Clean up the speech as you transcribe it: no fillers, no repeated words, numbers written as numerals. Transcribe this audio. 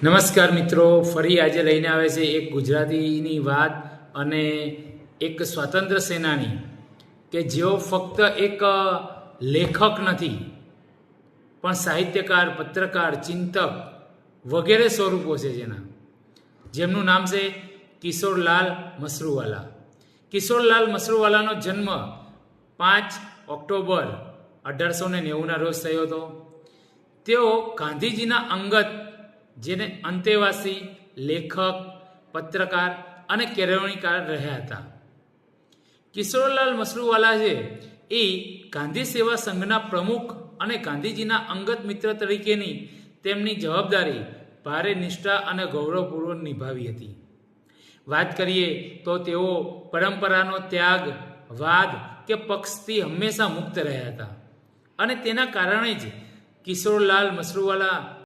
નમસ્કાર મિત્રો, ફરી આજે લઈને આવે છે એક ગુજરાતીની વાત અને એક સ્વાતંત્ર્ય સેનાની કે જેઓ ફક્ત એક લેખક નથી પણ સાહિત્યકાર, પત્રકાર, ચિંતક વગેરે સ્વરૂપો છે જેમનું નામ છે કિશોરલાલ મસરૂવાલા. કિશોરલાલ મસરૂવાલાનો જન્મ 5 ઓક્ટોબર 1890ના રોજ થયો હતો. તેઓ ગાંધીજીના અંગત જેને અંતેવાસી, લેખક, પત્રકાર અને કેળવણીકાર રહ્યા હતા. કિશોરલાલ મસરૂવાલા છે એ ગાંધી સેવા સંઘના પ્રમુખ અને ગાંધીજીના અંગત મિત્ર તરીકેની તેમની જવાબદારી ભારે નિષ્ઠા અને ગૌરવપૂર્વક નિભાવી હતી. વાત કરીએ તો તેઓ પરંપરાનો ત્યાગ, વાદ કે પક્ષથી હંમેશા મુક્ત રહ્યા હતા અને તેના કારણે જ કિશોરલાલ મસરૂવાલા